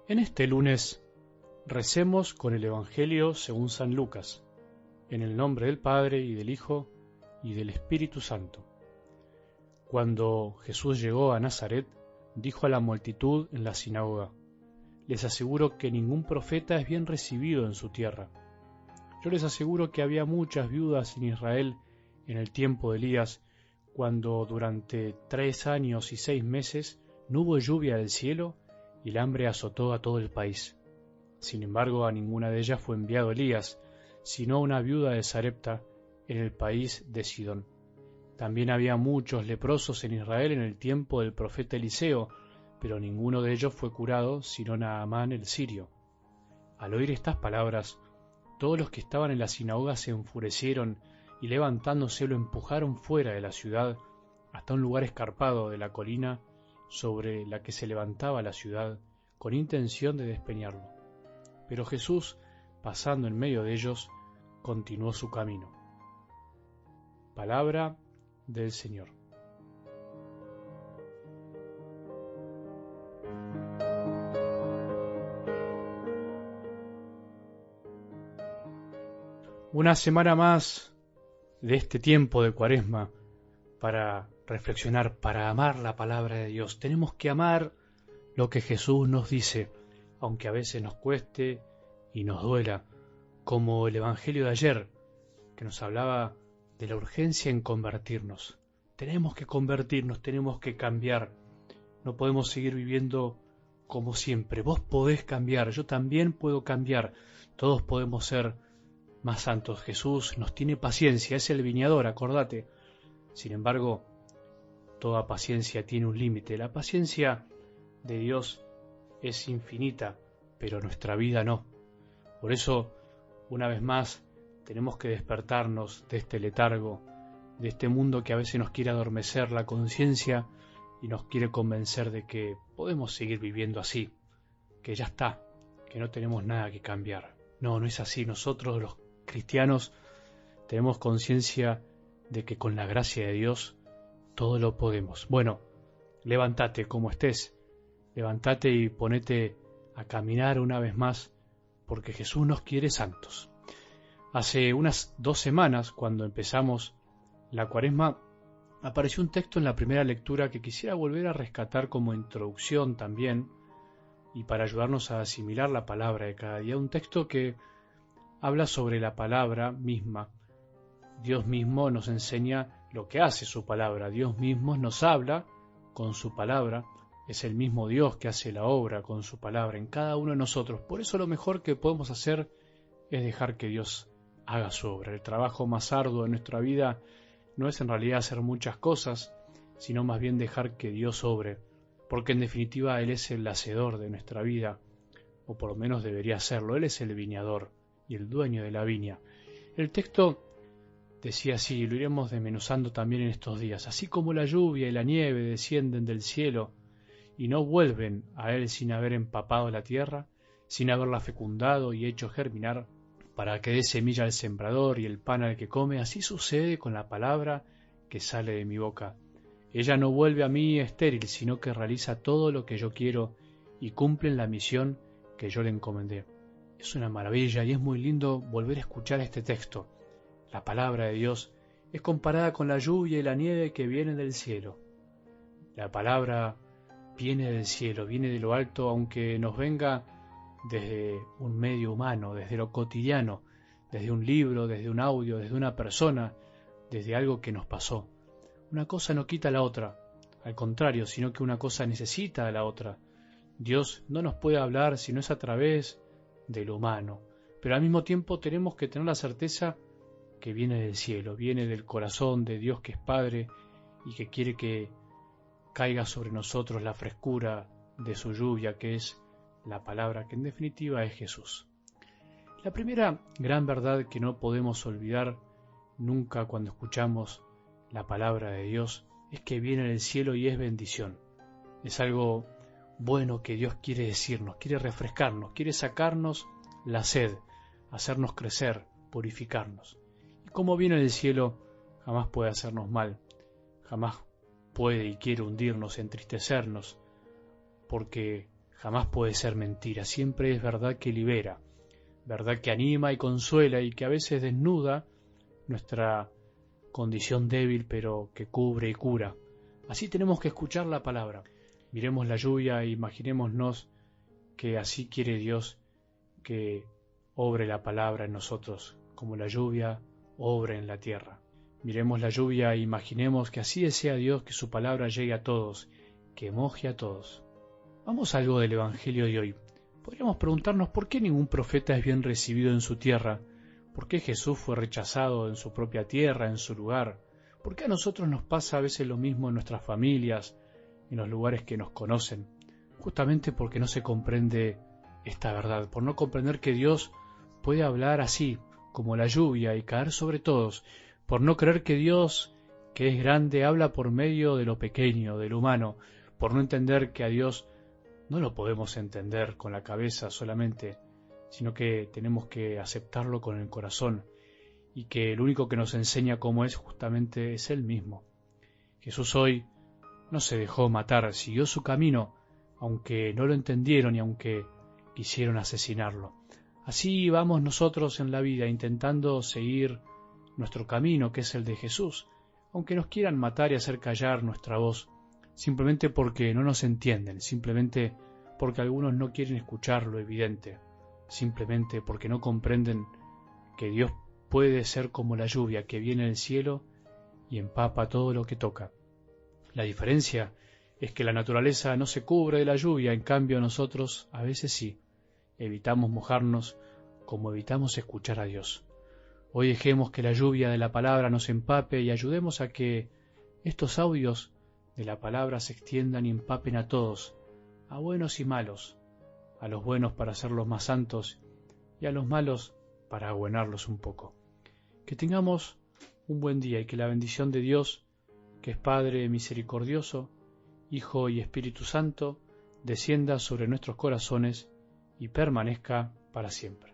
En este lunes recemos con el Evangelio según San Lucas, en el nombre del Padre y del Hijo y del Espíritu Santo. Cuando Jesús llegó a Nazaret, dijo a la multitud en la sinagoga: «Les aseguro que ningún profeta es bien recibido en su tierra. Yo les aseguro que había muchas viudas en Israel en el tiempo de Elías, cuando durante 3 años y 6 meses no hubo lluvia del cielo y el hambre azotó a todo el país. Sin embargo, a ninguna de ellas fue enviado Elías, sino una viuda de Sarepta en el país de Sidón. También había muchos leprosos en Israel en el tiempo del profeta Eliseo, pero ninguno de ellos fue curado, sino Naamán el sirio». Al oír estas palabras, todos los que estaban en la sinagoga se enfurecieron y levantándose lo empujaron fuera de la ciudad hasta un lugar escarpado de la colina sobre la que se levantaba la ciudad, con intención de despeñarlo. Pero Jesús, pasando en medio de ellos, continuó su camino. Palabra del Señor. Una semana más de este tiempo de Cuaresma para reflexionar, para amar la palabra de Dios. Tenemos que amar lo que Jesús nos dice, aunque a veces nos cueste y nos duela, como el Evangelio de ayer, que nos hablaba de la urgencia en convertirnos. Tenemos que convertirnos, tenemos que cambiar. No podemos seguir viviendo como siempre. Vos podés cambiar, yo también puedo cambiar. Todos podemos ser más santos. Jesús nos tiene paciencia, es el viñador, acordate. Sin embargo, toda paciencia tiene un límite. La paciencia de Dios es infinita, pero nuestra vida no. Por eso, una vez más, tenemos que despertarnos de este letargo, de este mundo que a veces nos quiere adormecer la conciencia y nos quiere convencer de que podemos seguir viviendo así, que ya está, que no tenemos nada que cambiar. No, no es así. Nosotros, los cristianos, tenemos conciencia de que con la gracia de Dios todo lo podemos. Bueno, levántate como estés, levántate y ponete a caminar una vez más, porque Jesús nos quiere santos. Hace unas 2 semanas, cuando empezamos la Cuaresma, apareció un texto en la primera lectura que quisiera volver a rescatar como introducción también, y para ayudarnos a asimilar la palabra de cada día. Un texto que habla sobre la palabra misma. Dios mismo nos enseña lo que hace su palabra. Dios mismo nos habla con su palabra. Es el mismo Dios que hace la obra con su palabra en cada uno de nosotros. Por eso lo mejor que podemos hacer es dejar que Dios haga su obra. El trabajo más arduo de nuestra vida no es en realidad hacer muchas cosas, sino más bien dejar que Dios obre, porque en definitiva Él es el hacedor de nuestra vida, o por lo menos debería serlo. Él es el viñador y el dueño de la viña. El texto decía así, y lo iremos desmenuzando también en estos días: así como la lluvia y la nieve descienden del cielo y no vuelven a Él sin haber empapado la tierra, sin haberla fecundado y hecho germinar, para que dé semilla al sembrador y el pan al que come, así sucede con la palabra que sale de mi boca. Ella no vuelve a mí estéril, sino que realiza todo lo que yo quiero y cumple la misión que yo le encomendé. Es una maravilla y es muy lindo volver a escuchar este texto. La palabra de Dios es comparada con la lluvia y la nieve que vienen del cielo. La palabra viene del cielo, viene de lo alto, aunque nos venga desde un medio humano, desde lo cotidiano, desde un libro, desde un audio, desde una persona, desde algo que nos pasó. Una cosa no quita la otra, al contrario, sino que una cosa necesita a la otra. Dios no nos puede hablar si no es a través de lo humano, pero al mismo tiempo tenemos que tener la certeza que viene del cielo, viene del corazón de Dios, que es Padre y que quiere que caiga sobre nosotros la frescura de su lluvia, que es la palabra, que en definitiva es Jesús. La primera gran verdad que no podemos olvidar nunca cuando escuchamos la palabra de Dios es que viene del cielo y es bendición. Es algo bueno que Dios quiere decirnos, quiere refrescarnos, quiere sacarnos la sed, hacernos crecer, purificarnos. Y como viene del cielo, jamás puede hacernos mal, jamás puede y quiere hundirnos, entristecernos, porque jamás puede ser mentira, siempre es verdad que libera, verdad que anima y consuela y que a veces desnuda nuestra condición débil, pero que cubre y cura. Así tenemos que escuchar la palabra. Miremos la lluvia e imaginémonos que así quiere Dios que obre la palabra en nosotros, como la lluvia obre en la tierra. Miremos la lluvia e imaginemos que así desea Dios que su palabra llegue a todos, que moje a todos. Vamos a algo del Evangelio de hoy. Podríamos preguntarnos por qué ningún profeta es bien recibido en su tierra, por qué Jesús fue rechazado en su propia tierra, en su lugar, por qué a nosotros nos pasa a veces lo mismo en nuestras familias, en los lugares que nos conocen, justamente porque no se comprende esta verdad, por no comprender que Dios puede hablar así, como la lluvia, y caer sobre todos, por no creer que Dios, que es grande, habla por medio de lo pequeño, del humano, por no entender que a Dios no lo podemos entender con la cabeza solamente, sino que tenemos que aceptarlo con el corazón, y que el único que nos enseña cómo es justamente es Él mismo. Jesús hoy no se dejó matar, siguió su camino, aunque no lo entendieron y aunque quisieron asesinarlo. Así vamos nosotros en la vida intentando seguir nuestro camino, que es el de Jesús, aunque nos quieran matar y hacer callar nuestra voz, simplemente porque no nos entienden, simplemente porque algunos no quieren escuchar lo evidente, simplemente porque no comprenden que Dios puede ser como la lluvia que viene del cielo y empapa todo lo que toca. La diferencia es que la naturaleza no se cubre de la lluvia, en cambio nosotros a veces sí, evitamos mojarnos como evitamos escuchar a Dios. Hoy dejemos que la lluvia de la palabra nos empape y ayudemos a que estos audios de la palabra se extiendan y empapen a todos, a buenos y malos, a los buenos para hacerlos más santos y a los malos para abuenarlos un poco. Que tengamos un buen día y que la bendición de Dios, que es Padre misericordioso, Hijo y Espíritu Santo, descienda sobre nuestros corazones y permanezca para siempre.